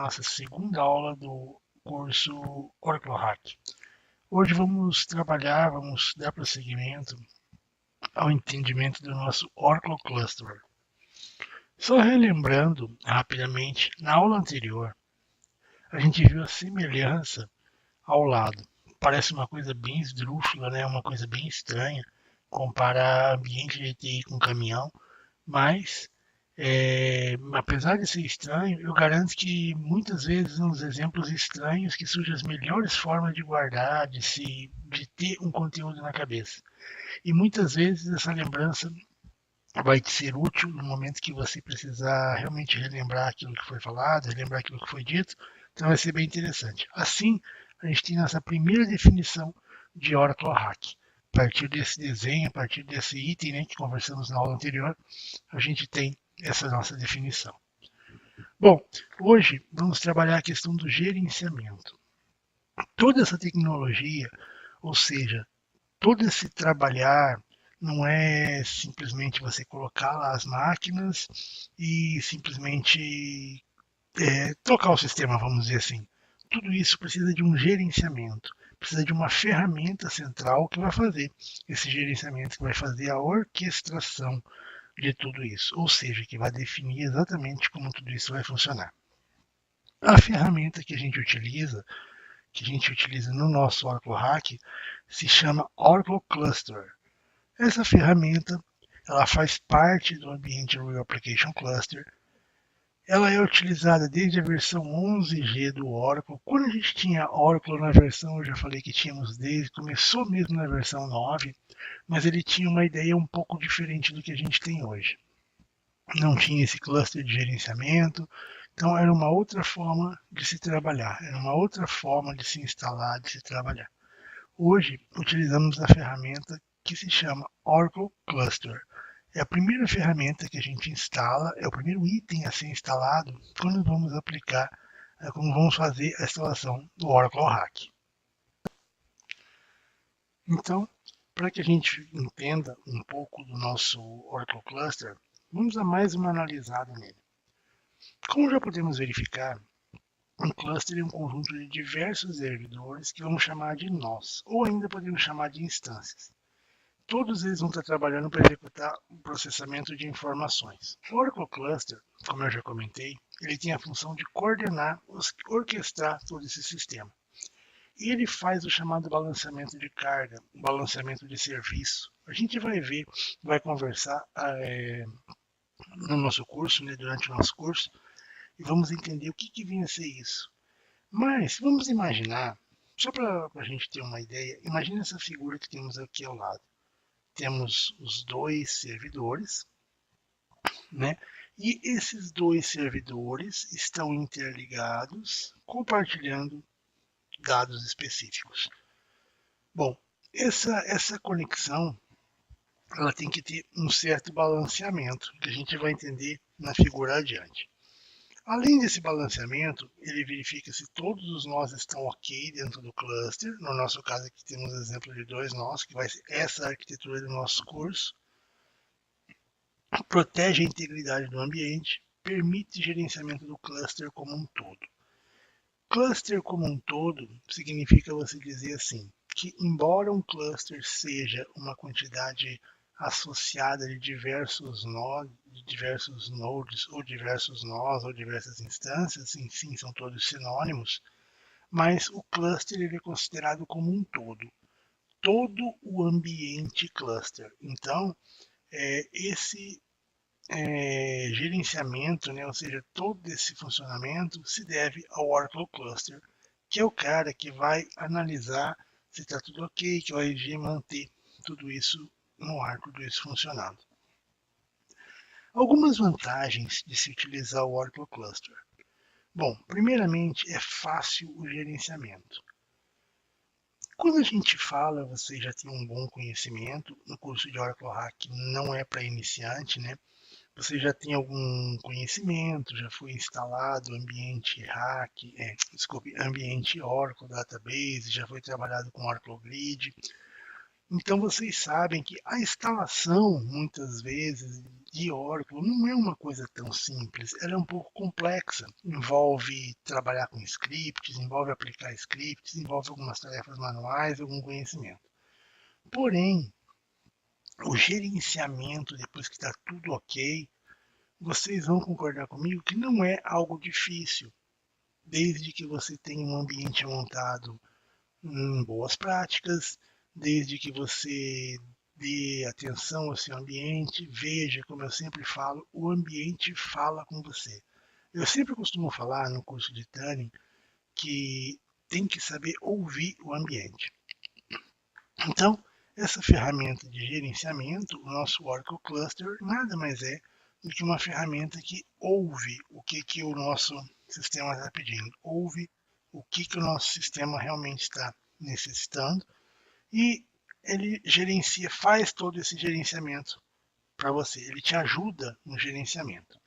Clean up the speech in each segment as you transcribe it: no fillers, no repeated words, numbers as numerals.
nossa segunda aula do curso Oracle Hack. Hoje vamos dar prosseguimento ao entendimento do nosso Oracle Cluster. Só relembrando rapidamente, na aula anterior, a gente viu a semelhança ao lado. Parece uma coisa bem esdrúxula, né? Uma coisa bem estranha, comparar ambiente de TI com caminhão, mas apesar de ser estranho, eu garanto que muitas vezes nos exemplos estranhos que surgem as melhores formas de guardar, de ter um conteúdo na cabeça. E muitas vezes essa lembrança vai te ser útil no momento que você precisar realmente relembrar aquilo que foi falado, relembrar aquilo que foi dito. Então vai ser bem interessante. Assim, a gente tem nossa primeira definição de Oracle Hack. A partir desse desenho, a partir desse item, né, que conversamos na aula anterior, a gente tem essa nossa definição. Bom, hoje vamos trabalhar a questão do gerenciamento. Toda essa tecnologia, ou seja, todo esse trabalhar, não é simplesmente você colocar lá as máquinas e simplesmente tocar o sistema, vamos dizer assim. Tudo isso precisa de um gerenciamento, precisa de uma ferramenta central que vai fazer esse gerenciamento, que vai fazer a orquestração de tudo isso, ou seja, que vai definir exatamente como tudo isso vai funcionar. A ferramenta que a gente utiliza no nosso Oracle Hack, se chama Oracle Cluster. Essa ferramenta ela faz parte do ambiente Real Application Cluster. Ela é utilizada desde a versão 11G do Oracle. Quando a gente tinha Oracle na versão, eu já falei que tínhamos desde, começou mesmo na versão 9, mas ele tinha uma ideia um pouco diferente do que a gente tem hoje. Não tinha esse cluster de gerenciamento, então era uma outra forma de se trabalhar, era uma outra forma de se instalar, de se trabalhar. Hoje utilizamos a ferramenta que se chama Oracle Cluster. É a primeira ferramenta que a gente instala, é o primeiro item a ser instalado quando vamos aplicar, quando vamos fazer a instalação do Oracle Hack. Então, para que a gente entenda um pouco do nosso Oracle Cluster, vamos dar mais uma analisada nele. Como já podemos verificar, um cluster é um conjunto de diversos servidores que vamos chamar de nós, ou ainda podemos chamar de instâncias. Todos eles vão estar trabalhando para executar o processamento de informações. O Oracle Cluster, como eu já comentei, ele tem a função de coordenar, orquestrar todo esse sistema. E ele faz o chamado balanceamento de carga, balanceamento de serviço. A gente vai ver, vai conversar no nosso curso, né, durante o nosso curso, e vamos entender o que vem a ser isso. Mas vamos imaginar, só para a gente ter uma ideia, imagine essa figura que temos aqui ao lado. Temos os dois servidores, né? E esses dois servidores estão interligados, compartilhando dados específicos. Bom, essa conexão ela tem que ter um certo balanceamento, que a gente vai entender na figura adiante. Além desse balanceamento, ele verifica se todos os nós estão ok dentro do cluster. No nosso caso aqui temos um exemplo de dois nós, que vai ser essa arquitetura do nosso curso. Protege a integridade do ambiente, permite gerenciamento do cluster como um todo. Cluster como um todo significa você dizer assim, que embora um cluster seja uma quantidade associada de diversos nodes, ou diversos nós, ou diversas instâncias, enfim, são todos sinônimos, mas o cluster ele é considerado como um todo o ambiente cluster. Então, esse gerenciamento, né, ou seja, todo esse funcionamento se deve ao Oracle Cluster, que é o cara que vai analisar se está tudo ok, que vai manter tudo isso no ar, tudo isso funcionando. Algumas vantagens de se utilizar o Oracle Cluster. Bom, primeiramente é fácil o gerenciamento. Quando a gente fala, você já tem um bom conhecimento, no curso de Oracle Hack não é para iniciante, né? Você já tem algum conhecimento, já foi instalado ambiente hack, ambiente Oracle Database, já foi trabalhado com Oracle Grid. Então vocês sabem que a instalação, muitas vezes, de Oracle não é uma coisa tão simples, ela é um pouco complexa. Envolve trabalhar com scripts, envolve aplicar scripts, envolve algumas tarefas manuais, algum conhecimento. Porém, o gerenciamento, depois que está tudo ok, vocês vão concordar comigo que não é algo difícil, desde que você tenha um ambiente montado em boas práticas, desde que você dê atenção ao seu ambiente, veja, como eu sempre falo, o ambiente fala com você. Eu sempre costumo falar no curso de Turing que tem que saber ouvir o ambiente. Então, essa ferramenta de gerenciamento, o nosso Oracle Cluster, nada mais é do que uma ferramenta que ouve o que o nosso sistema está pedindo, ouve o que o nosso sistema realmente está necessitando e ele gerencia, faz todo esse gerenciamento para você, ele te ajuda no gerenciamento.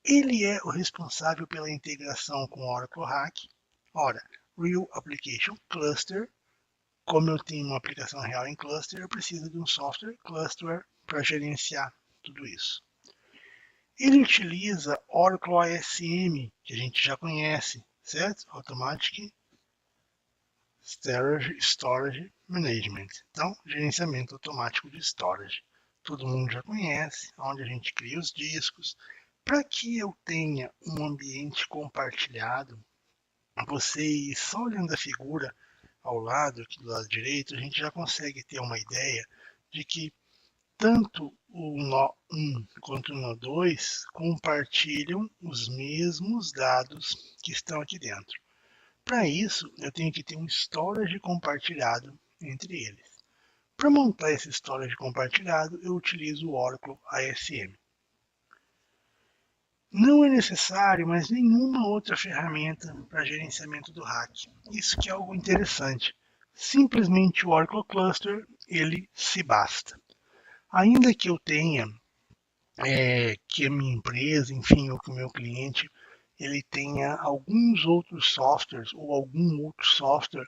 Ele é o responsável pela integração com o Oracle Hack. Ora, Real Application Cluster, como eu tenho uma aplicação real em cluster, eu preciso de um software cluster para gerenciar tudo isso. Ele utiliza Oracle ASM, que a gente já conhece, certo? Automatic Storage Management. Então, gerenciamento automático de storage. Todo mundo já conhece, onde a gente cria os discos. Para que eu tenha um ambiente compartilhado, vocês só olhando a figura ao lado, aqui do lado direito, a gente já consegue ter uma ideia de que tanto o nó 1 quanto o nó 2 compartilham os mesmos dados que estão aqui dentro. Para isso, eu tenho que ter um storage compartilhado entre eles. Para montar esse storage compartilhado, eu utilizo o Oracle ASM. Não é necessário mais nenhuma outra ferramenta para gerenciamento do hack. Isso que é algo interessante. Simplesmente o Oracle Cluster, ele se basta. Ainda que eu tenha, que a minha empresa, enfim, ou que o meu cliente, ele tenha alguns outros softwares ou algum outro software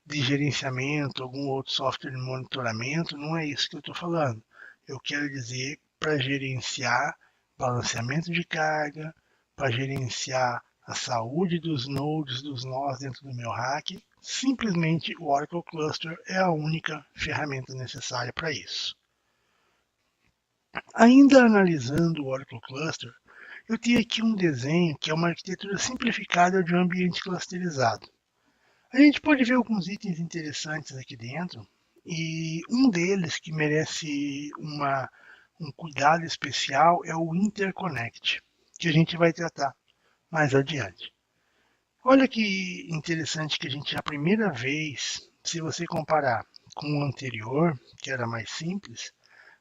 de gerenciamento, algum outro software de monitoramento, não é isso que eu estou falando. Eu quero dizer para gerenciar balanceamento de carga, para gerenciar a saúde dos nodes, dos nós dentro do meu hack, simplesmente o Oracle Cluster é a única ferramenta necessária para isso. Ainda analisando o Oracle Cluster, eu tenho aqui um desenho que é uma arquitetura simplificada de um ambiente clusterizado. A gente pode ver alguns itens interessantes aqui dentro, e um deles que merece um cuidado especial é o Interconnect, que a gente vai tratar mais adiante. Olha que interessante que a gente, a primeira vez, se você comparar com o anterior, que era mais simples,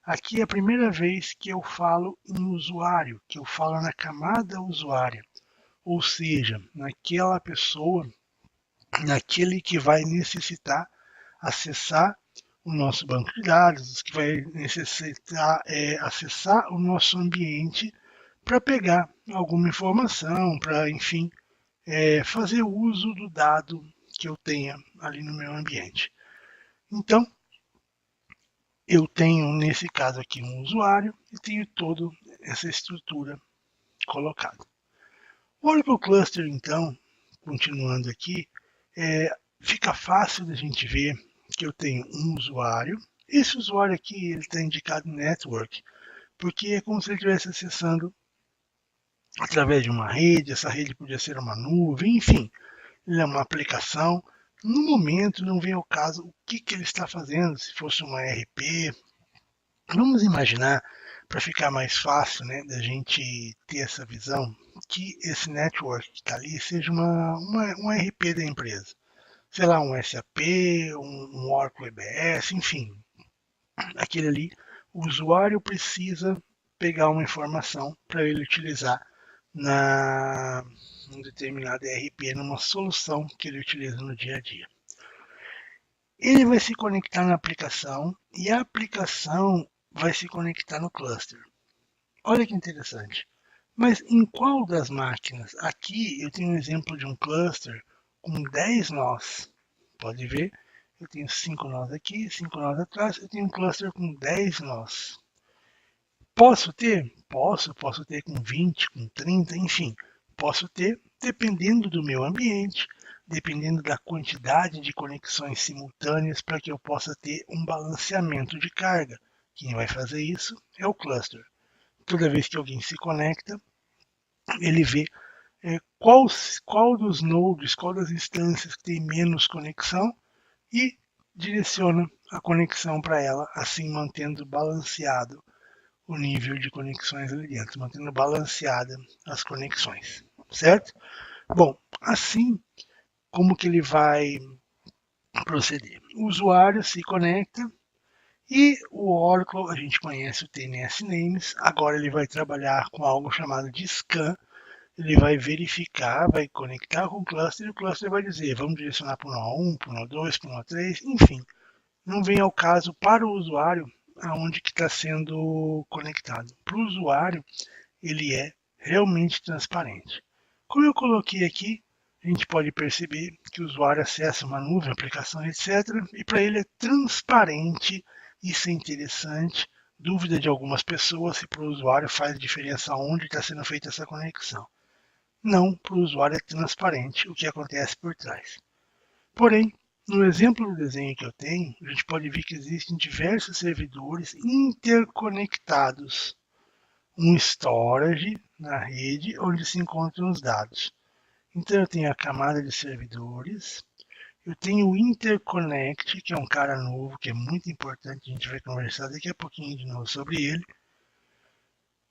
aqui é a primeira vez que eu falo em usuário, que eu falo na camada usuária, ou seja, naquela pessoa, naquele que vai necessitar acessar o nosso banco de dados, que vai necessitar acessar o nosso ambiente para pegar alguma informação, para, enfim, fazer uso do dado que eu tenha ali no meu ambiente. Então, eu tenho, nesse caso aqui, um usuário e tenho toda essa estrutura colocada. O Oracle Cluster, então, continuando aqui, fica fácil da gente ver que eu tenho um usuário. Esse usuário aqui está indicado Network, porque é como se ele estivesse acessando através de uma rede, essa rede podia ser uma nuvem, enfim, ele é uma aplicação. No momento não vem ao caso o que ele está fazendo, se fosse uma RP. Vamos imaginar, para ficar mais fácil, né, da gente ter essa visão, que esse network que está ali seja um RP da empresa. Sei lá, um SAP, um Oracle EBS, enfim. Aquele ali, o usuário precisa pegar uma informação para ele utilizar um determinado ERP, numa solução que ele utiliza no dia a dia. Ele vai se conectar na aplicação e a aplicação vai se conectar no cluster. Olha que interessante. Mas em qual das máquinas? Aqui eu tenho um exemplo de um cluster com 10 nós. Pode ver, eu tenho 5 nós aqui, 5 nós atrás, eu tenho um cluster com 10 nós. Posso ter? Posso ter com 20, com 30, enfim. Posso ter dependendo do meu ambiente, dependendo da quantidade de conexões simultâneas para que eu possa ter um balanceamento de carga. Quem vai fazer isso é o cluster. Toda vez que alguém se conecta, ele vê qual dos nodes, qual das instâncias que tem menos conexão e direciona a conexão para ela, assim mantendo balanceado o nível de conexões ali dentro, mantendo balanceada as conexões, certo? Bom, assim, como que ele vai proceder? O usuário se conecta e o Oracle, a gente conhece o TNS Names, agora ele vai trabalhar com algo chamado de scan. Ele vai verificar, vai conectar com o cluster e o cluster vai dizer, vamos direcionar para o nó 1, para o nó 2, para o nó 3, enfim. Não vem ao caso para o usuário aonde que está sendo conectado. Para o usuário, ele é realmente transparente. Como eu coloquei aqui, a gente pode perceber que o usuário acessa uma nuvem, aplicação, etc. E para ele é transparente, isso é interessante. Dúvida de algumas pessoas se para o usuário faz diferença onde está sendo feita essa conexão. Não, para o usuário é transparente o que acontece por trás. Porém, no exemplo do desenho que eu tenho, a gente pode ver que existem diversos servidores interconectados. Um storage na rede onde se encontram os dados. Então eu tenho a camada de servidores, eu tenho o interconnect, que é um cara novo, que é muito importante, a gente vai conversar daqui a pouquinho de novo sobre ele.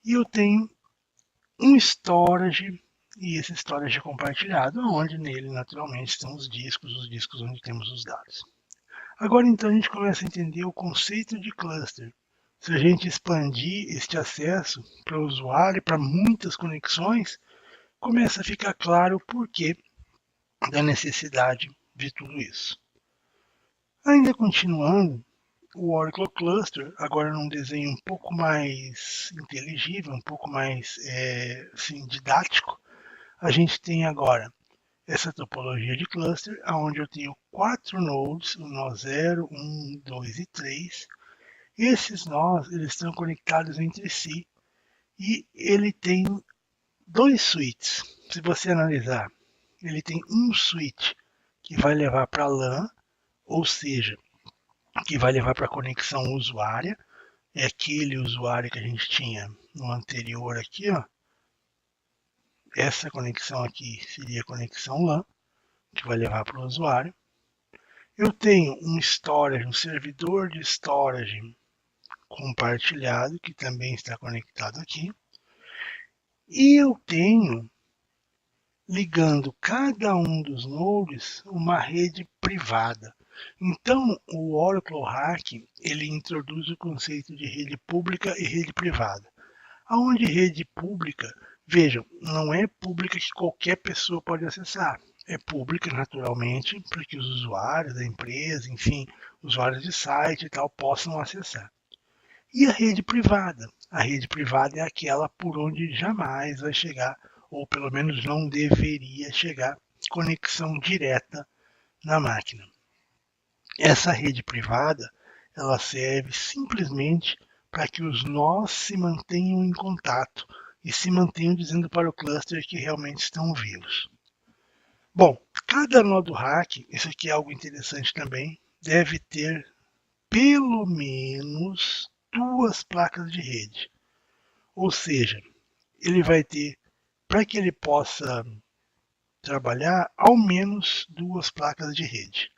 E eu tenho um storage, e esse storage é compartilhado, onde nele naturalmente estão os discos onde temos os dados. Agora então a gente começa a entender o conceito de cluster. Se a gente expandir este acesso para o usuário, para muitas conexões, começa a ficar claro o porquê da necessidade de tudo isso. Ainda continuando, o Oracle Cluster, agora num desenho um pouco mais inteligível, um pouco mais assim, didático, a gente tem agora essa topologia de cluster, onde eu tenho 4 nodes, o nó 0, 1, 2 e 3. Esses nós eles estão conectados entre si e ele tem 2 switches. Se você analisar, ele tem um switch que vai levar para LAN, ou seja, que vai levar para a conexão usuária. É aquele usuário que a gente tinha no anterior aqui, ó. Essa conexão aqui seria a conexão LAN, que vai levar para o usuário. Eu tenho um storage, um servidor de storage compartilhado, que também está conectado aqui. E eu tenho, ligando cada um dos nodes, uma rede privada. Então, o Oracle Hack, ele introduz o conceito de rede pública e rede privada. Aonde rede pública, vejam, não é pública que qualquer pessoa pode acessar. É pública, naturalmente, para que os usuários da empresa, enfim, usuários de site e tal, possam acessar. E a rede privada? A rede privada é aquela por onde jamais vai chegar, ou pelo menos não deveria chegar, conexão direta na máquina. Essa rede privada, ela serve simplesmente para que os nós se mantenham em contato e se mantenham dizendo para o cluster que realmente estão vivos. Bom, cada nó do hack, isso aqui é algo interessante também, deve ter pelo menos 2 placas de rede. Ou seja, ele vai ter, para que ele possa trabalhar, ao menos 2 placas de rede.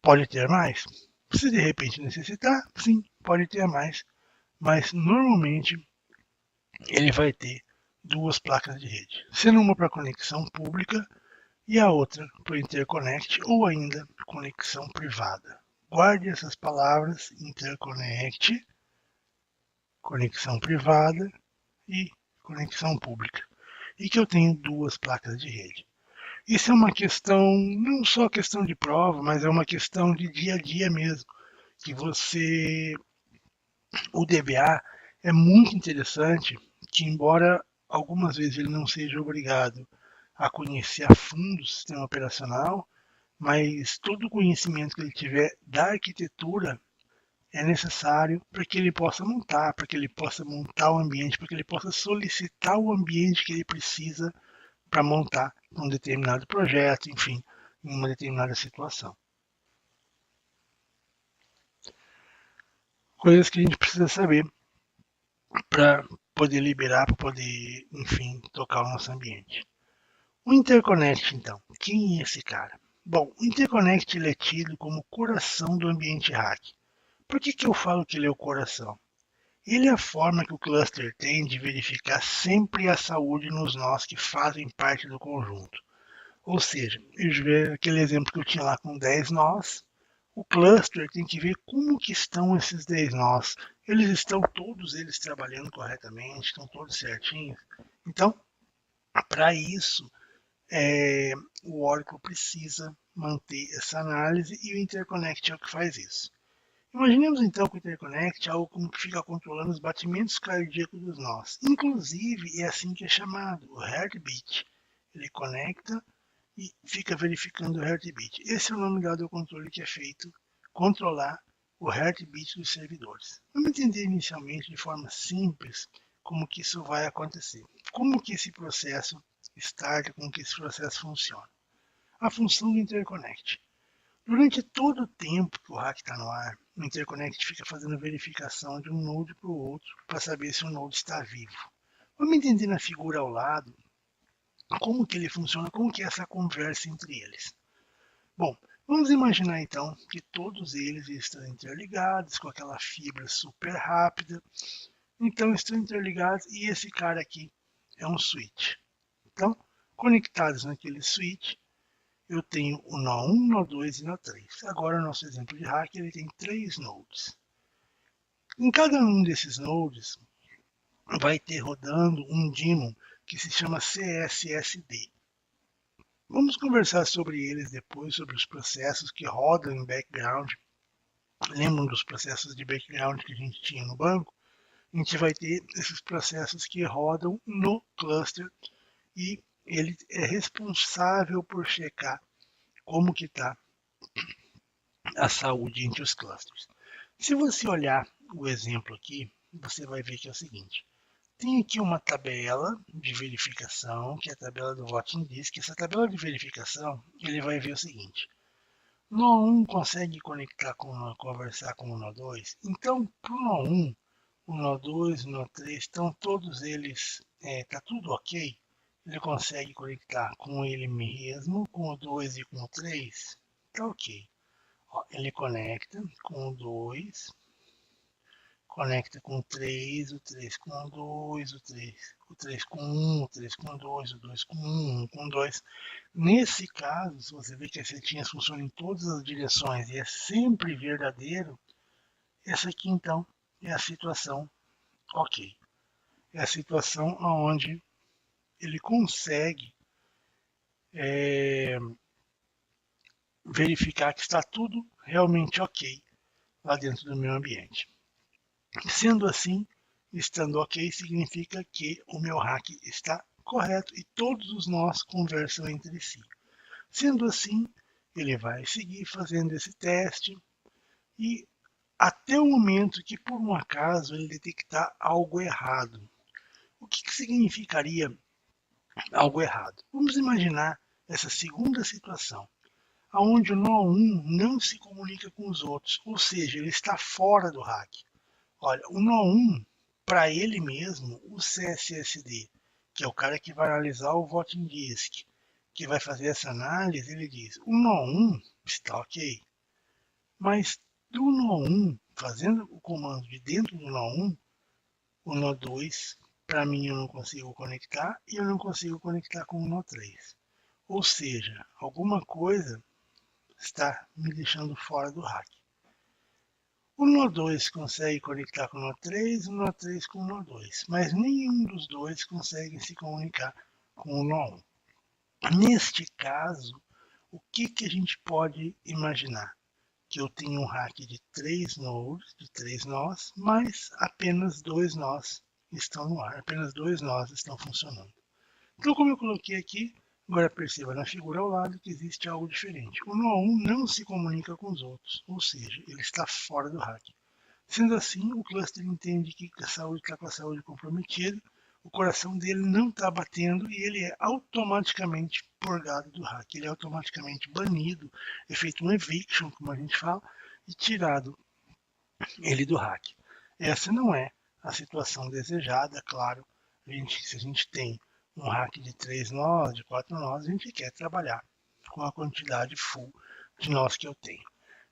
Pode ter mais? Se de repente necessitar, sim, pode ter mais. Mas normalmente ele vai ter 2 placas de rede, sendo uma para conexão pública e a outra para o interconnect ou ainda conexão privada. Guarde essas palavras: interconnect, conexão privada e conexão pública. E que eu tenho 2 placas de rede. Isso é uma questão, não só questão de prova, mas é uma questão de dia a dia mesmo. Que você, o DBA é muito interessante, que embora algumas vezes ele não seja obrigado a conhecer a fundo o sistema operacional, mas todo o conhecimento que ele tiver da arquitetura é necessário para que ele possa montar, para que ele possa montar o ambiente, para que ele possa solicitar o ambiente que ele precisa para montar um determinado projeto, enfim, em uma determinada situação. Coisas que a gente precisa saber para poder liberar, para poder, enfim, tocar o nosso ambiente. O interconnect, então, quem é esse cara? Bom, o interconnect ele é tido como o coração do ambiente hack. Por que eu falo que ele é o coração? Ele é a forma que o cluster tem de verificar sempre a saúde nos nós que fazem parte do conjunto. Ou seja, aquele exemplo que eu tinha lá com 10 nós, o cluster tem que ver como que estão esses 10 nós. Eles estão todos eles trabalhando corretamente, estão todos certinhos. Então, para isso, o Oracle precisa manter essa análise e o Interconnect é o que faz isso. Imaginemos então que o Interconnect é algo como que fica controlando os batimentos cardíacos dos nós. Inclusive, é assim que é chamado, o heartbeat. Ele conecta e fica verificando o heartbeat. Esse é o nome dado ao controle que é feito controlar o heartbeat dos servidores. Vamos entender inicialmente de forma simples como que isso vai acontecer. Como que esse processo starta, como que esse processo funciona. A função do interconnect. Durante todo o tempo que o hack está no ar, o interconnect fica fazendo verificação de um node para o outro para saber se o node está vivo. Vamos entender na figura ao lado como que ele funciona, como que é essa conversa entre eles. Bom, vamos imaginar então que todos eles estão interligados com aquela fibra super rápida. Então estão interligados e esse cara aqui é um switch. Então, conectados naquele switch, eu tenho o nó 1, nó 2 e nó 3. Agora o nosso exemplo de hack ele tem 3 nodes. Em cada um desses nodes vai ter rodando um daemon que se chama CSSD. Vamos conversar sobre eles depois, sobre os processos que rodam em background. Lembram dos processos de background que a gente tinha no banco? A gente vai ter esses processos que rodam no cluster e ele é responsável por checar como que está a saúde entre os clusters. Se você olhar o exemplo aqui, você vai ver que é o seguinte. Tem aqui uma tabela de verificação, que é a tabela do voting disk. Essa tabela de verificação, ele vai ver o seguinte. Nó 1 consegue conversar com o nó 2. Então, para o nó 1, o nó 2, o nó 3, estão todos eles, está tudo ok. Ele consegue conectar com ele mesmo, com o 2 e com o 3. Está ok. Ó, ele conecta com o 2, conecta com o 3, o 3 com o 2, o 3 com 1, o 3 com 2, o 2 com 1, 1 com 2. Nesse caso, se você vê que as setinhas funcionam em todas as direções e é sempre verdadeiro, essa aqui então é a situação ok. É a situação onde ele consegue verificar que está tudo realmente ok lá dentro do meu ambiente. Sendo assim, estando ok, significa que o meu hack está correto e todos os nós conversam entre si. Sendo assim, ele vai seguir fazendo esse teste e até o momento que, por um acaso, ele detectar algo errado. O que significaria algo errado? Vamos imaginar essa segunda situação, onde o nó 1 não se comunica com os outros, ou seja, ele está fora do hack. Olha, o nó 1, para ele mesmo, o CSSD, que é o cara que vai analisar o voting disk, que vai fazer essa análise, ele diz, o nó 1 está ok, mas do nó 1, fazendo o comando de dentro do nó 1, o nó 2, para mim eu não consigo conectar e eu não consigo conectar com o nó 3. Ou seja, alguma coisa está me deixando fora do hack. O nó 2 consegue conectar com o nó 3, o nó 3 com o nó 2, mas nenhum dos dois consegue se comunicar com o nó 1. Neste caso, o que a gente pode imaginar? Que eu tenho um hack de 3 nodes, de 3 nós, mas apenas 2 nós estão no ar, apenas 2 nós estão funcionando. Então, como eu coloquei aqui, Agora perceba na figura ao lado que existe algo diferente. O nó 1 não se comunica com os outros, ou seja, ele está fora do hack. Sendo assim, o cluster entende que a saúde está com a saúde comprometida, o coração dele não está batendo e ele é automaticamente purgado do hack. Ele é automaticamente banido, é feito um eviction, como a gente fala, e tirado ele do hack. Essa não é a situação desejada, claro. Se a gente tem um hack de 3 nós, de 4 nós, a gente quer trabalhar com a quantidade full de nós que eu tenho.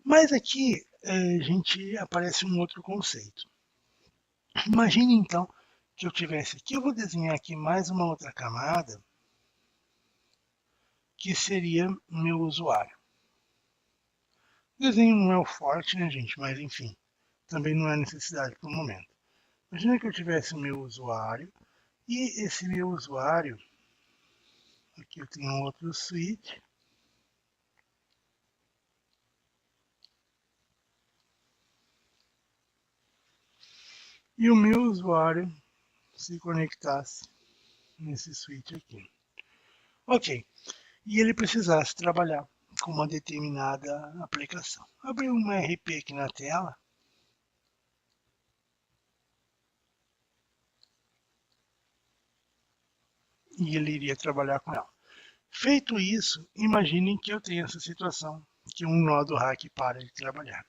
Mas aqui a gente aparece um outro conceito. Imagine então que eu tivesse aqui, eu vou desenhar aqui mais uma outra camada, que seria o meu usuário. O desenho não é o forte, né, gente? Mas enfim, também não é necessidade para o momento. Imagina que eu tivesse o meu usuário, e esse meu usuário, aqui eu tenho um outro switch, e o meu usuário se conectasse nesse switch aqui. Ok, e ele precisasse trabalhar com uma determinada aplicação. Abri uma RP aqui na tela, e ele iria trabalhar com ela. Feito isso, imaginem que eu tenho essa situação, que um nó do hack para de trabalhar.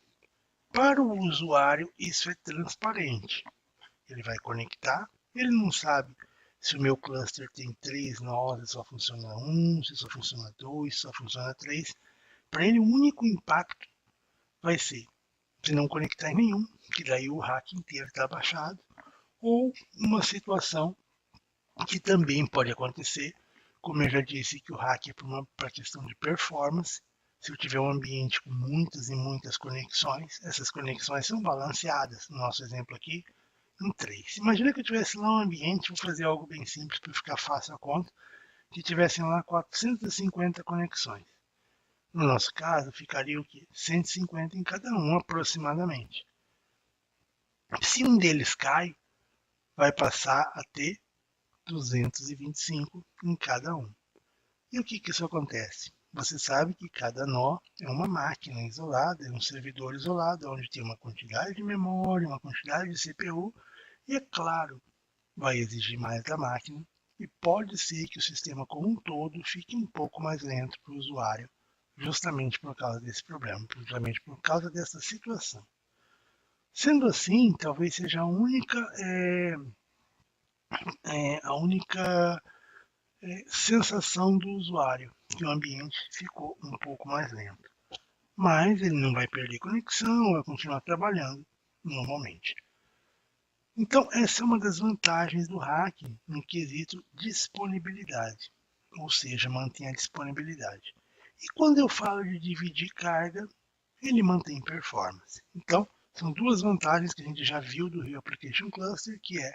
Para o usuário, isso é transparente. Ele vai conectar, ele não sabe se o meu cluster tem 3 nós, se só funciona 1, se só funciona 2, se só funciona 3. Para ele, o único impacto vai ser se não conectar em nenhum, que daí o hack inteiro está baixado, ou uma situação que também pode acontecer, como eu já disse, que o hack é para questão de performance. Se eu tiver um ambiente com muitas e muitas conexões, essas conexões são balanceadas. No nosso exemplo aqui, em 3. Imagina que eu tivesse lá um ambiente, vou fazer algo bem simples para ficar fácil a conta, que tivessem lá 450 conexões. No nosso caso, ficaria o quê? 150 em cada um, aproximadamente. Se um deles cai, vai passar a ter 225 em cada um. E o que isso acontece? Você sabe que cada nó é uma máquina isolada, é um servidor isolado, onde tem uma quantidade de memória, uma quantidade de CPU, e é claro, vai exigir mais da máquina, e pode ser que o sistema como um todo fique um pouco mais lento para o usuário, justamente por causa desse problema, justamente por causa dessa situação. Sendo assim, talvez seja a única sensação do usuário, que o ambiente ficou um pouco mais lento. Mas ele não vai perder conexão, vai continuar trabalhando normalmente. Então, essa é uma das vantagens do hacking no quesito disponibilidade, ou seja, mantém a disponibilidade. E quando eu falo de dividir carga, ele mantém performance. Então, são duas vantagens que a gente já viu do Rio Application Cluster, que é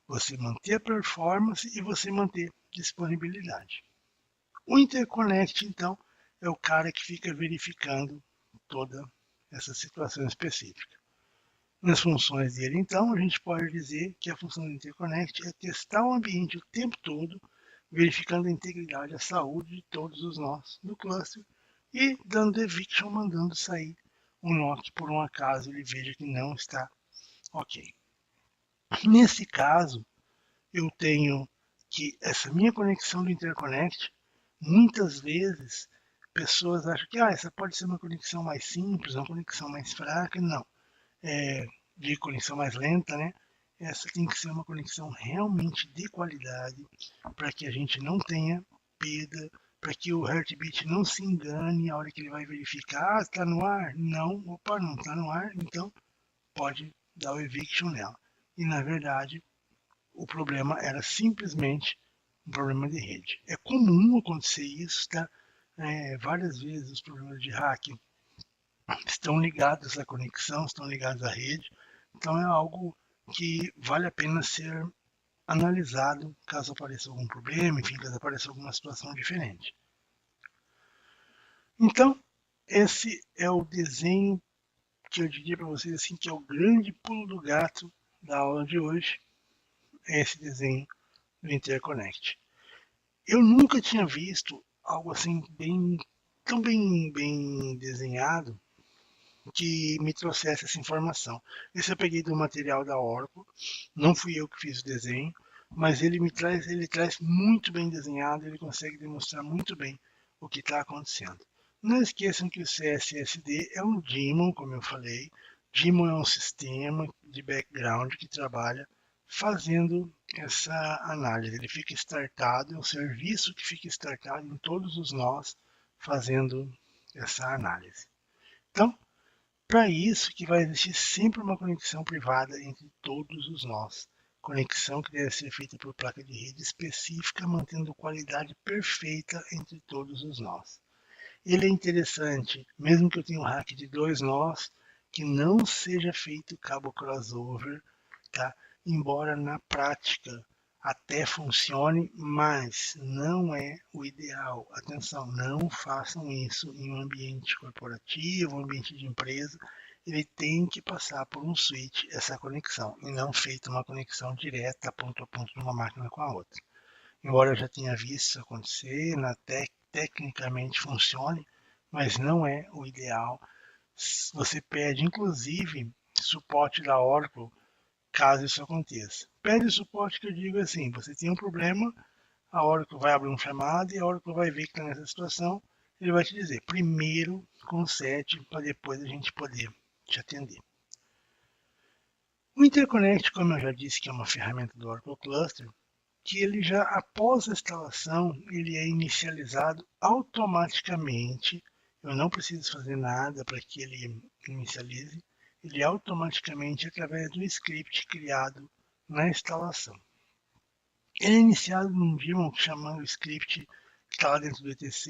você manter a performance e você manter disponibilidade. O interconnect, então, é o cara que fica verificando toda essa situação específica. Nas funções dele, então, a gente pode dizer que a função do interconnect é testar o ambiente o tempo todo, verificando a integridade, a saúde de todos os nós do cluster e dando eviction, mandando sair um nó que por um acaso ele veja que não está ok. Nesse caso, eu tenho que essa minha conexão do interconnect, muitas vezes pessoas acham que essa pode ser uma conexão mais simples, uma conexão mais fraca. Não. De conexão mais lenta, né? Essa tem que ser uma conexão realmente de qualidade para que a gente não tenha perda, para que o Heartbeat não se engane a hora que ele vai verificar, está no ar? Não, opa, não está no ar, então pode dar o eviction nela. E na verdade, o problema era simplesmente um problema de rede. É comum acontecer isso, tá? Várias vezes os problemas de hacking estão ligados à conexão, estão ligados à rede, então é algo que vale a pena ser analisado caso apareça algum problema, enfim, caso apareça alguma situação diferente. Então, esse é o desenho que eu diria para vocês assim, que é o grande pulo do gato da aula de hoje, é esse desenho do Interconnect. Eu nunca tinha visto algo assim tão bem desenhado que me trouxesse essa informação. Esse eu peguei do material da Oracle, não fui eu que fiz o desenho, mas ele traz muito bem desenhado, ele consegue demonstrar muito bem o que está acontecendo. Não esqueçam que o CSSD é um daemon, como eu falei. Daemon é um sistema de background que trabalha fazendo essa análise. Ele fica startado, é um serviço que fica startado em todos os nós fazendo essa análise. Então, para isso que vai existir sempre uma conexão privada entre todos os nós. Conexão que deve ser feita por placa de rede específica, mantendo qualidade perfeita entre todos os nós. Ele é interessante, mesmo que eu tenha um hack de 2 nós, que não seja feito cabo crossover, tá? Embora na prática até funcione, mas não é o ideal. Atenção, não façam isso em um ambiente corporativo, um ambiente de empresa. Ele tem que passar por um switch essa conexão, e não feita uma conexão direta ponto a ponto de uma máquina com a outra. Embora eu já tenha visto isso acontecer, tecnicamente funcione, mas não é o ideal. Você pede, inclusive, suporte da Oracle caso isso aconteça. Pede o suporte que eu digo assim, você tem um problema, a Oracle vai abrir um chamado e a Oracle vai ver que está nessa situação, ele vai te dizer, primeiro conserte para depois a gente poder te atender. O Interconnect, como eu já disse, que é uma ferramenta do Oracle Cluster, que ele já após a instalação, ele é inicializado automaticamente. Eu não preciso fazer nada para que ele inicialize. Ele automaticamente através do script criado na instalação. Ele é iniciado num daemon chamado script que está lá dentro do etc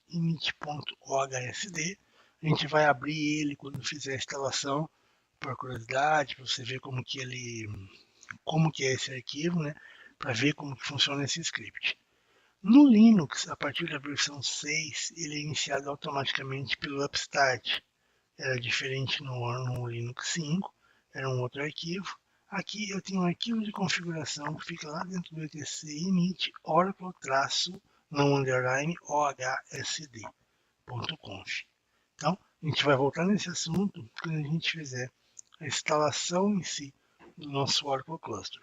init.ohsd. A gente vai abrir ele quando fizer a instalação, por curiosidade, para você ver como que é esse arquivo, né? Para ver como que funciona esse script. No Linux, a partir da versão 6, ele é iniciado automaticamente pelo Upstart. Era diferente no Linux 5, era um outro arquivo. Aqui eu tenho um arquivo de configuração que fica lá dentro do etc init oracle-não underline ohsd.conf. Então, a gente vai voltar nesse assunto quando a gente fizer a instalação em si do nosso Oracle Cluster.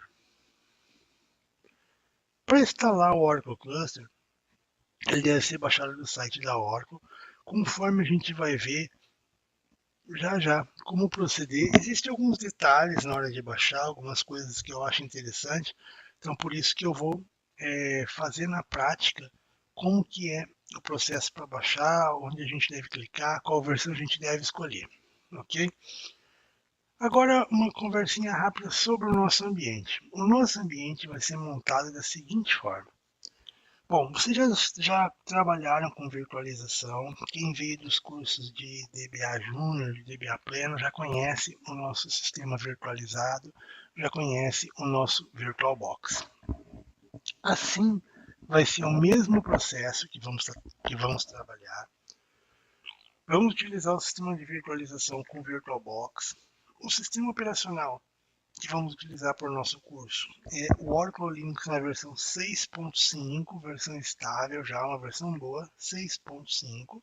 Para instalar o Oracle Cluster, ele deve ser baixado do site da Oracle, conforme a gente vai ver já já como proceder. Existem alguns detalhes na hora de baixar, algumas coisas que eu acho interessante, então por isso que eu vou fazer na prática como que é o processo para baixar, onde a gente deve clicar, qual versão a gente deve escolher, ok? Agora uma conversinha rápida sobre o nosso ambiente. O nosso ambiente vai ser montado da seguinte forma. Bom, vocês já trabalharam com virtualização. Quem veio dos cursos de DBA Júnior, de DBA Pleno, já conhece o nosso sistema virtualizado, já conhece o nosso VirtualBox. Assim, vai ser o mesmo processo que vamos trabalhar. Vamos utilizar o sistema de virtualização com VirtualBox. O sistema operacional que vamos utilizar para o nosso curso é o Oracle Linux na versão 6.5, versão estável, já uma versão boa, 6.5.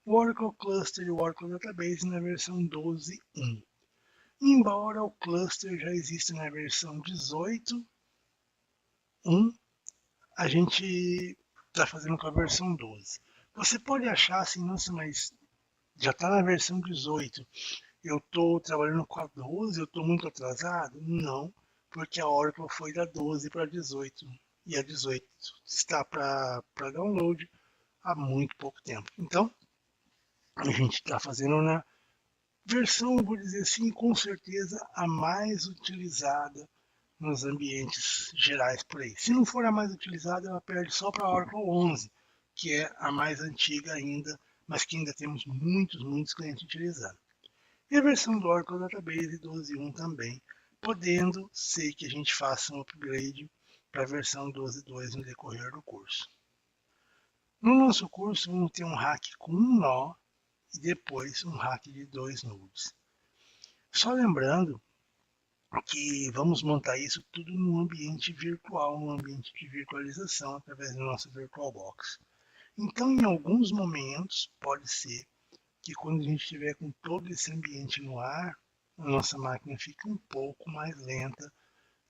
O Oracle Cluster e o Oracle Database na versão 12.1. Embora o cluster já exista na versão 18.1, a gente está fazendo com a versão 12. Você pode achar assim, nossa, mas já está na versão 18. Eu estou trabalhando com a 12, eu estou muito atrasado? Não, porque a Oracle foi da 12 para a 18 e a 18 está para download há muito pouco tempo. Então, a gente está fazendo na versão, vou dizer assim, com certeza a mais utilizada nos ambientes gerais por aí. Se não for a mais utilizada, ela perde só para a Oracle 11, que é a mais antiga ainda, mas que ainda temos muitos clientes utilizando. E a versão do Oracle Database 12.1 também, podendo ser que a gente faça um upgrade para a versão 12.2 no decorrer do curso. No nosso curso, vamos ter um hack com um nó e depois um hack de 2 nodes. Só lembrando que vamos montar isso tudo num ambiente virtual, num ambiente de virtualização através do nosso VirtualBox. Então, em alguns momentos, pode ser que quando a gente estiver com todo esse ambiente no ar, a nossa máquina fica um pouco mais lenta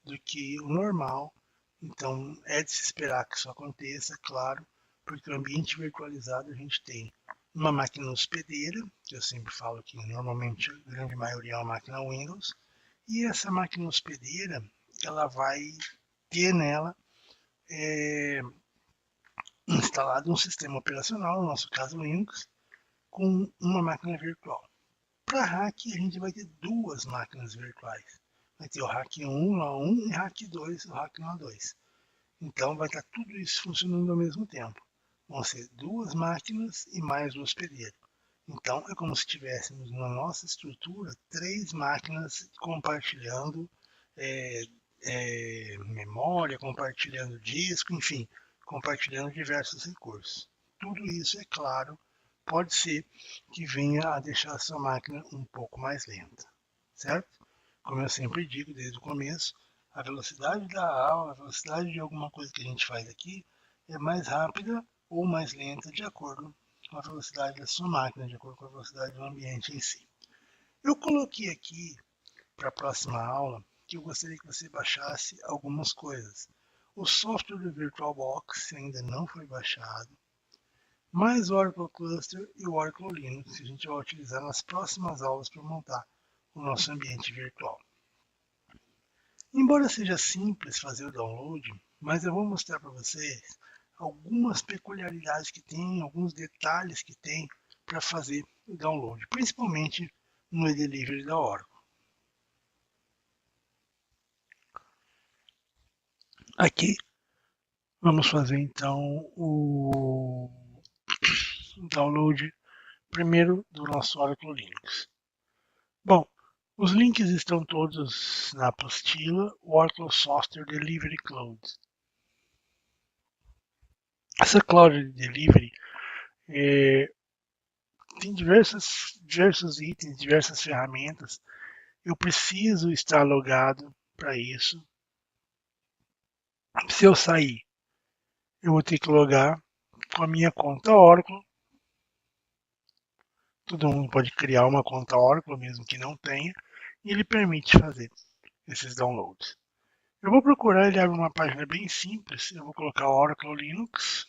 do que o normal. Então, é de se esperar que isso aconteça, claro, porque o ambiente virtualizado a gente tem uma máquina hospedeira, que eu sempre falo que normalmente a grande maioria é uma máquina Windows, e essa máquina hospedeira, ela vai ter nela é, instalado um sistema operacional, no nosso caso Linux, com uma máquina virtual. Para hack, a gente vai ter duas máquinas virtuais. Vai ter o hack 1 lá 1 e hack 2, o hack lá 2. Então vai estar tudo isso funcionando ao mesmo tempo. Vão ser duas máquinas e mais o hospedeiro. Então é como se tivéssemos na nossa estrutura três máquinas compartilhando é, memória, compartilhando disco, enfim, compartilhando diversos recursos. Tudo isso, é claro, pode ser que venha a deixar a sua máquina um pouco mais lenta, certo? Como eu sempre digo desde o começo, a velocidade da aula, a velocidade de alguma coisa que a gente faz aqui é mais rápida ou mais lenta de acordo com a velocidade da sua máquina, de acordo com a velocidade do ambiente em si. Eu coloquei aqui para a próxima aula que eu gostaria que você baixasse algumas coisas. O software do VirtualBox ainda não foi baixado, mais o Oracle Cluster e o Oracle Linux que a gente vai utilizar nas próximas aulas para montar o nosso ambiente virtual. Embora seja simples fazer o download, mas eu vou mostrar para vocês algumas peculiaridades que tem, alguns detalhes que tem para fazer o download, principalmente no e-delivery da Oracle. Aqui vamos fazer então o download primeiro do nosso Oracle Linux. Bom, os links estão todos na apostila Oracle Software Delivery Cloud. Essa Cloud Delivery tem diversos itens, diversas ferramentas. Eu preciso estar logado para isso. Se eu sair, eu vou ter que logar com a minha conta Oracle. Todo mundo pode criar uma conta Oracle, mesmo que não tenha, e ele permite fazer esses downloads. Eu vou procurar, ele abre uma página bem simples. Eu vou colocar Oracle Linux,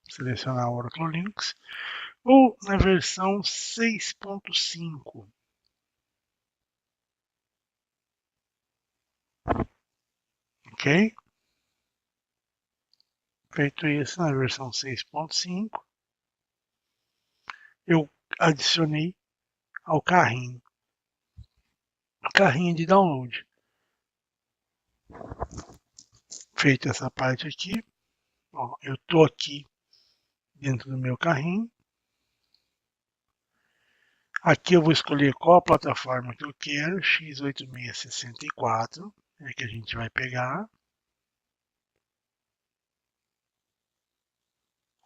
selecionar Oracle Linux, ou na versão 6.5. Ok? Feito isso, na versão 6.5, eu adicionei ao carrinho de download. Feita essa parte aqui, ó, eu estou aqui dentro do meu carrinho. Aqui eu vou escolher qual a plataforma que eu quero, x8664, é que a gente vai pegar.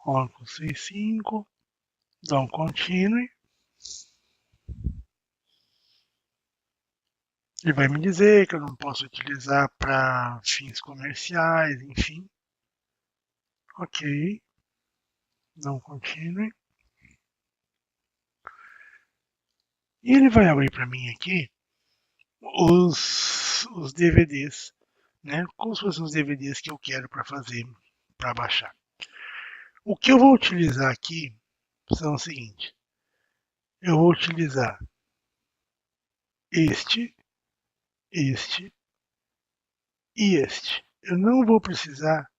Oracle 65, dá um continue. Ele vai me dizer que eu não posso utilizar para fins comerciais, enfim. Ok, dá um continue. E ele vai abrir para mim aqui os DVDs, né? Como se fossem os DVDs que eu quero para fazer, para baixar. O que eu vou utilizar aqui são o seguinte: eu vou utilizar este, este e este. Eu não vou precisar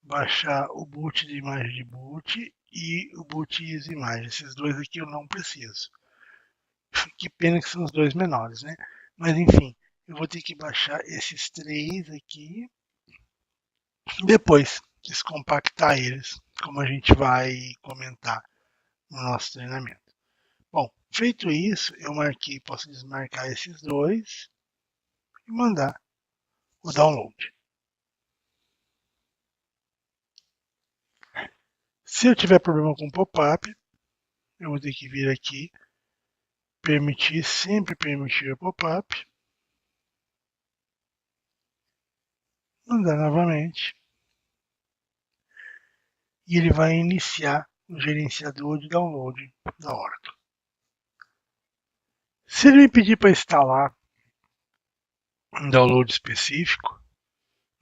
baixar o boot de imagem de boot e o boot easy imagem. Esses dois aqui eu não preciso. Que pena que são os dois menores, né? Mas enfim, eu vou ter que baixar esses três aqui e depois descompactar eles, como a gente vai comentar no nosso treinamento. Bom, feito isso, eu marquei, posso desmarcar esses dois e mandar o download. Se eu tiver problema com pop-up, eu vou ter que vir aqui permitir, sempre permitir pop-up, mandar novamente, e ele vai iniciar o gerenciador de download da Oracle. Se ele me pedir para instalar um download específico,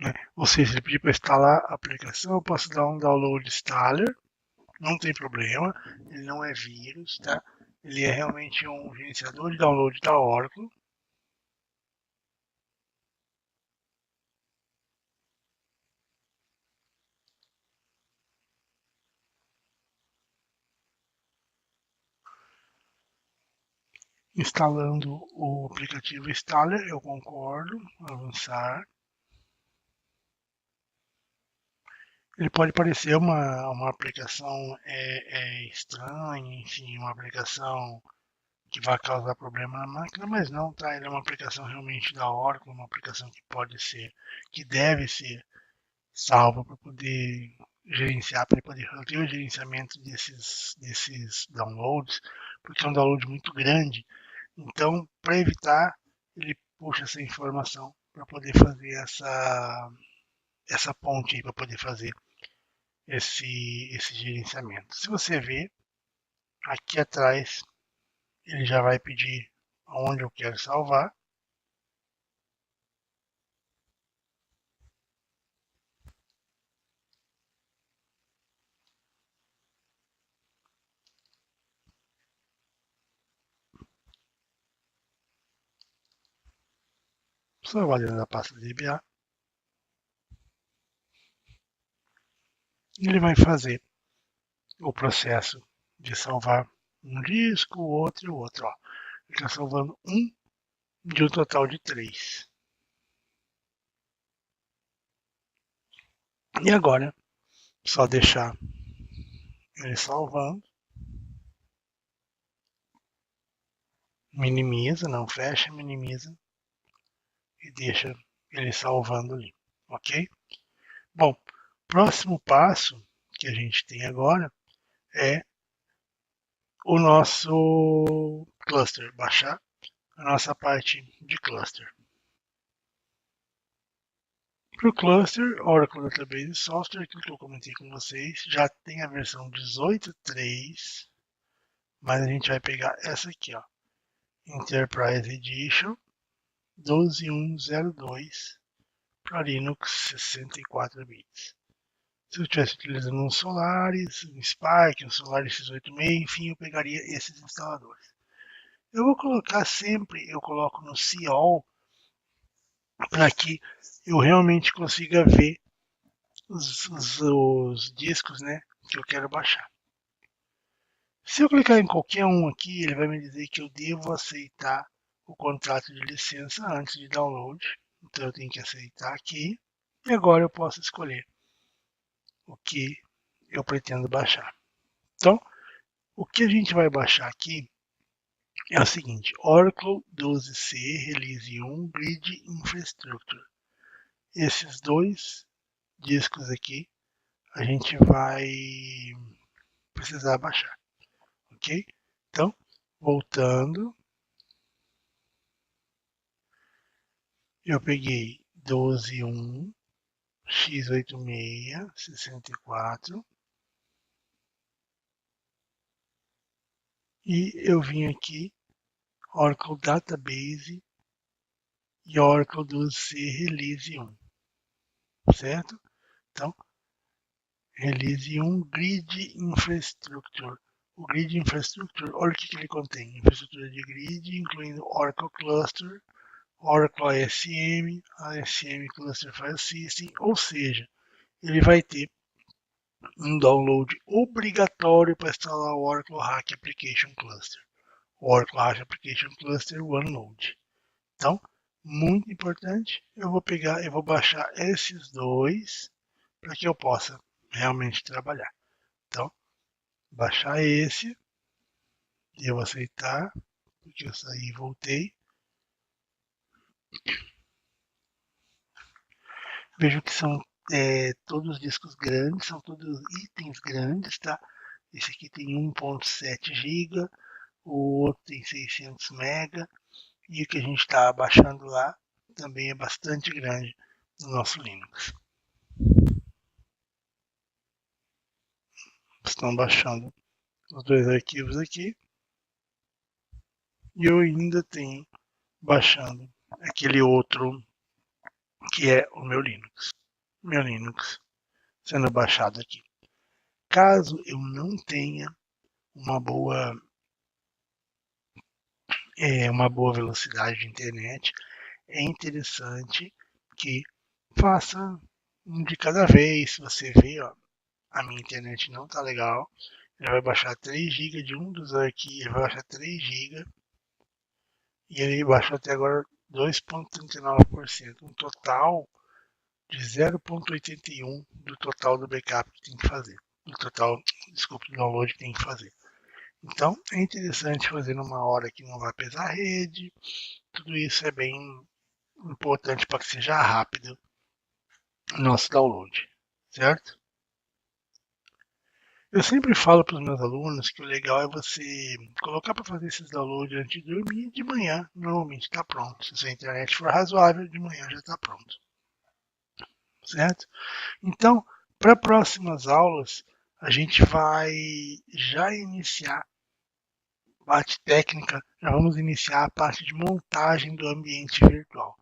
né, ou seja, se ele pedir para instalar a aplicação, eu posso dar um download installer, não tem problema, ele não é vírus, tá? Ele é realmente um gerenciador de download da Oracle. Instalando o aplicativo Installer, eu concordo, avançar. Ele pode parecer uma aplicação estranha, enfim, uma aplicação que vai causar problema na máquina, mas não, tá? Ele é uma aplicação realmente da Oracle, uma aplicação que pode ser, que deve ser salva para poder gerenciar, para poder fazer o gerenciamento desses downloads, porque é um download muito grande. Então, para evitar, ele puxa essa informação para poder fazer essa ponte aí, para poder fazer esse gerenciamento. Se você ver, aqui atrás, ele já vai pedir aonde eu quero salvar. Salvar dentro da pasta DBA. Ele vai fazer o processo de salvar um disco, o outro e o outro. Ó. Ele está salvando um de um total de 3. E agora, só deixar ele salvando. Minimiza, não fecha, minimiza e deixa ele salvando ali, ok? Bom, próximo passo que a gente tem agora é o nosso cluster, baixar a nossa parte de cluster. Para o cluster, Oracle Database Software, aquilo que eu comentei com vocês, já tem a versão 18.3, mas a gente vai pegar essa aqui, ó, Enterprise Edition 12.1.02 para Linux 64 bits. Se eu estivesse utilizando um Solaris, um Spark, um Solaris X86, enfim, eu pegaria esses instaladores. Eu vou colocar sempre, eu coloco no CAll, para que eu realmente consiga ver os discos, né, que eu quero baixar. Se eu clicar em qualquer um aqui, ele vai me dizer que eu devo aceitar o contrato de licença antes de download. Então eu tenho que aceitar aqui. E agora eu posso escolher o que eu pretendo baixar. Então, o que a gente vai baixar aqui é o seguinte: Oracle 12c Release 1 Grid Infrastructure. Esses dois discos aqui a gente vai precisar baixar, ok? Então, voltando, eu peguei 12.1 x86 64 e eu vim aqui Oracle Database e Oracle 12c Release 1, certo? Então, Release 1 Grid Infrastructure. O Grid Infrastructure, olha o que ele contém: infraestrutura de grid, incluindo Oracle Cluster, Oracle ASM, ASM Cluster File System, ou seja, ele vai ter um download obrigatório para instalar o Oracle Hack Application Cluster. O Oracle Hack Application Cluster OneNode. Então, muito importante, eu vou baixar esses dois para que eu possa realmente trabalhar. Então, baixar esse, devo aceitar, porque eu saí e voltei. Vejo que são todos discos grandes, são todos itens grandes, tá? Esse aqui tem 1.7 GB, o outro tem 600 MB e o que a gente está baixando lá também é bastante grande no nosso Linux. Estão baixando os dois arquivos aqui e eu ainda tenho baixando aquele outro que é o meu Linux. Meu Linux sendo baixado aqui. Caso eu não tenha uma boa velocidade de internet, é interessante que faça um de cada vez. Se você vê, ó, a minha internet não tá legal, ele vai baixar 3 GB de um dos arquivos, ele vai baixar 3 GB e ele baixou até agora 2,39%, um total de 0,81 do total do backup que tem que fazer, do total, desculpa, do download que tem que fazer. Então é interessante fazer numa hora que não vai pesar a rede, tudo isso é bem importante para que seja rápido o nosso download, certo? Eu sempre falo para os meus alunos que o legal é você colocar para fazer esses downloads antes de dormir e de manhã, normalmente está pronto. Se a internet for razoável, de manhã já está pronto, certo? Então, para próximas aulas, a gente vai já iniciar a parte técnica, já vamos iniciar a parte de montagem do ambiente virtual.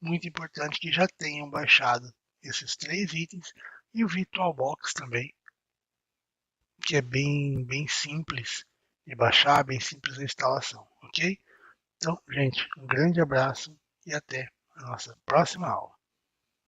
Muito importante que já tenham baixado esses 3 itens e o VirtualBox também, que é bem simples de baixar, bem simples a instalação, ok? Então, gente, um grande abraço e até a nossa próxima aula.